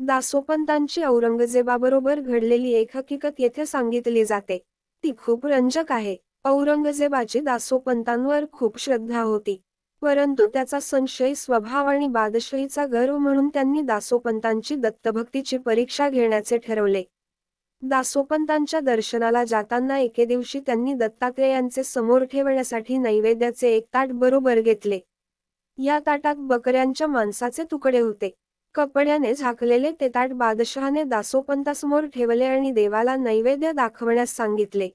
दासोपंतांची औरंगजेबाबरोबर घडलेली एक हकीकत येथे सांगितली जाते. ती खूप रंजक आहे. औरंगजेबाची दासोपंतांवर खूप श्रद्धा होती. परंतु त्याचा संशयी स्वभाव आणि बादशाहीचा गर्व म्हणून त्यांनी दासोपंतांची दत्तभक्तीची परीक्षा घेण्याचे ठरवले. दासोपंतांच्या दर्शनाला जाताना एके दिवशी त्यांनी दत्तात्रेयांचे समोर ठेवण्यासाठी नैवेद्याचे एक ताट बरोबर घेतले. या ताटात बकऱ्यांच्या मांसाचे तुकडे होते. कपड्याने झाकलेले ते ताट बादशहाने दासोपंतासमोर ठेवले आणि देवाला नैवेद्य दाखवण्यास सांगितले.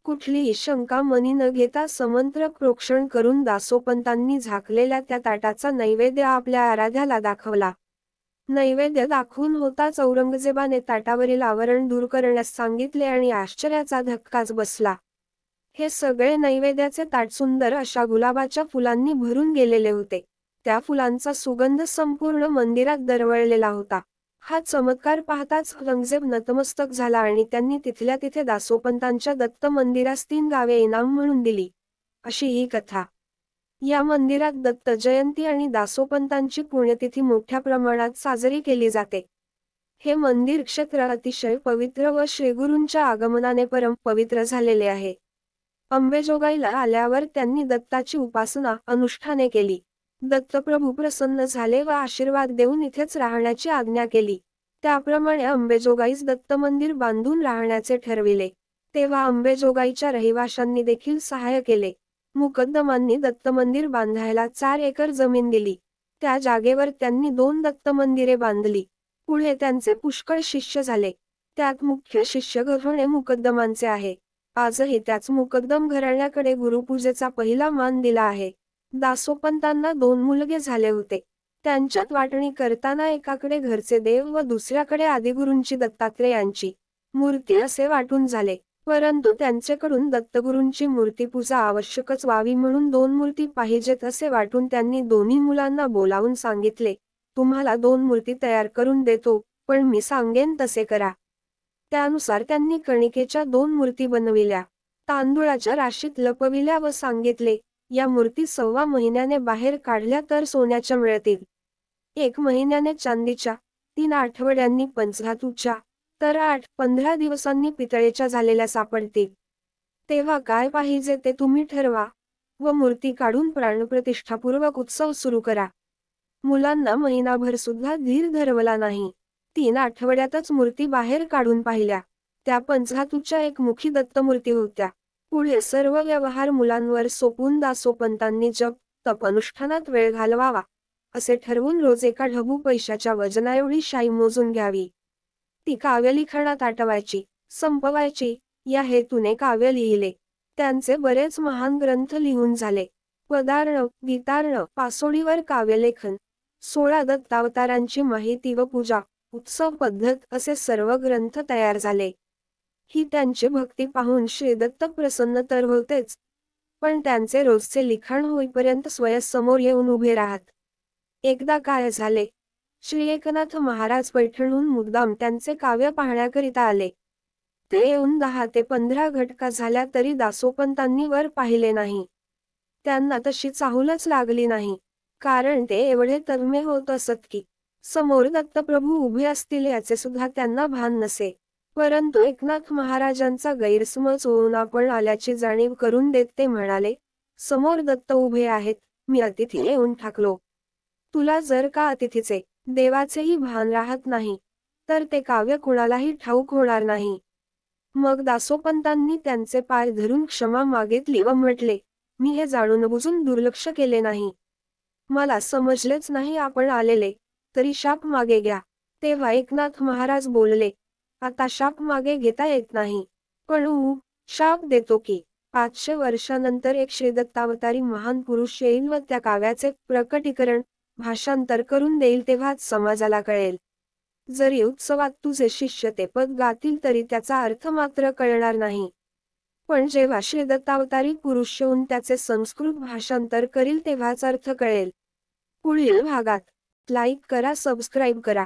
कुठलीही शंका मनी न घेता समंत्र प्रोक्षण करून दासोपंतांनी झाकलेल्या त्या ताटाचा नैवेद्य आपल्या आराध्याला दाखवला. नैवेद्य दाखवून होताच औरंगजेबाने ताटावरील आवरण दूर करण्यास सांगितले आणि आश्चर्याचा धक्काच बसला. हे सगळे नैवेद्याचे ताट सुंदर अशा गुलाबाच्या फुलांनी भरून गेलेले होते. त्या फुलांचा सुगंध संपूर्ण मंदिरात दरवळलेला होता. हा चमत्कार पाहताच औरंगजेब नतमस्तक झाला आणि त्यांनी तिथल्या तिथे दासोपंतांच्या दत्त मंदिरास 3 गावे इनाम म्हणून दिली. अशी ही कथा. या मंदिरात दत्त जयंती आणि दासोपंतांची पुण्यतिथी मोठ्या प्रमाणात साजरी केली जाते. हे मंदिर क्षेत्र अतिशय पवित्र व श्रीगुरूंच्या आगमनाने परम पवित्र झालेले आहे. अंबेजोगाईला आल्यावर त्यांनी दत्ताची उपासना अनुष्ठाने केली. दत्तप्रभू प्रसन्न झाले व आशीर्वाद देऊन इथेच राहण्याची आज्ञा केली. त्याप्रमाणे अंबेजोगाईस दत्त मंदिर बांधून राहण्याचे ठरविले. तेव्हा अंबेजोगाईच्या रहिवाशांनी देखील सहाय्य केले. मुकद्दमांनी दत्त मंदिर बांधायला 4 एकर जमीन दिली. त्या जागेवर त्यांनी 2 दत्त मंदिरे बांधली. पुढे त्यांचे पुष्कळ शिष्य झाले. त्यात मुख्य शिष्य घराणे मुकद्दमांचे आहे. आजही त्याच मुकद्दम घराण्याकडे गुरुपूजेचा पहिला मान दिला आहे. दासोपंतांना 2 मुलगे झाले होते. त्यांच्यात वाटणी करताना एकाकडे घरचे देव व दुसऱ्याकडे आदिगुरूंची दत्तात्रेयांची मूर्ती असे वाटून झाले. परंतु त्यांच्याकडून दत्तगुरूंची मूर्तीपूजा आवश्यकच व्हावी म्हणून 2 मूर्ती पाहिजेत असे वाटून त्यांनी दोन्ही मुलांना बोलावून सांगितले, तुम्हाला 2 मूर्ती तयार करून देतो, पण मी सांगेन तसे करा. त्यानुसार त्यांनी कणिकेच्या 2 मूर्ती बनविल्या. तांदुळाच्या राशीत लपविल्या व सांगितले, या मूर्ती 1.25 महिन्याने बाहेर काढल्या तर सोन्याच्या मिळतील. 1 महिन्याने चांदीच्या, 3 आठवड्यांनी पंचधातूच्या, तर 8-15 दिवसांनी पितळेच्या झालेल्या सापडतील. तेव्हा काय पाहिजे ते तुम्ही ठरवा व मूर्ती काढून प्राणप्रतिष्ठापूर्वक उत्सव सुरू करा. मुलांना महिनाभर सुद्धा धीर धरवला नाही. 3 आठवड्यातच मूर्ती बाहेर काढून पाहिल्या. त्या पंचधातूच्या एकमुखी दत्तमूर्ती होत्या. पुढे सर्व व्यवहार मुलांवर सोपवून दासोपंतांनी जप तप अनुष्ठानात वेळ घालवावा असे ठरवून रोज एका ढबू पैशाच्या वजनाएवढी शाई मोजून घ्यावी. ती काव्यलिखाणात आटवायची, संपवायची. या हेतूने काव्य लिहिले. त्यांचे बरेच महान ग्रंथ लिहून झाले. पदार्ण, गीतार्ण, पासोडीवर काव्यलेखन, 16 दत्तावतारांची माहिती व पूजा, उत्सव पद्धत असे सर्व ग्रंथ तयार झाले. ही त्यांची भक्ती पाहून श्रीदत्त प्रसन्न तर होतेच, पण त्यांचे रोजचे लिखाण होईपर्यंत स्वयंसमोर येऊन उभे राहत. एकदा काय झाले, श्री एकनाथ महाराज पैठणहून मुद्दाम त्यांचे काव्य पाहण्याकरिता आले. ते येऊन 10 ते 15 घटका झाल्या तरी दासोपंतांनी वर पाहिले नाही. त्यांना तशी चाहूलच लागली नाही, कारण ते एवढे तन्मय होत असत की समोर दत्तप्रभू उभे असतील याचे सुद्धा त्यांना भान नसे. परंतु एकनाथ महाराजांचा गैरसमज होऊन आपण आल्याची जाणीव करून देत ते म्हणाले, समोर दत्त उभे आहेत, मी अतिथी येऊन ठाकलो. तुला जर का अतिथीचे, देवाचेही भान राहत नाही, तर ते काव्य कुणालाही ठाऊक होणार नाही. मग दासोपंतांनी त्यांचे पाय धरून क्षमा मागितली व म्हटले, मी हे जाणून बुजून दुर्लक्ष केले नाही. मला समजलेच नाही आपण आलेले, तरी शाप मागे घ्या. तेव्हा एकनाथ महाराज बोलले, आता शाप मागे घेता येत नाही, पण शाप देतो की 500 वर्षानंतर एक श्रीदत्तावतारी महान पुरुष येईल व त्या काव्याचे प्रकटीकरण, भाषांतर करून देईल तेव्हाच समाजाला कळेल. जरी उत्सवात तुझे शिष्य ते पद गातील तरी त्याचा अर्थ मात्र कळणार नाही. पण जेव्हा श्रीदत्तावतारी पुरुष येऊन त्याचे संस्कृत भाषांतर करील तेव्हाच अर्थ कळेल. पुढील भागात लाईक करा, सबस्क्राईब करा.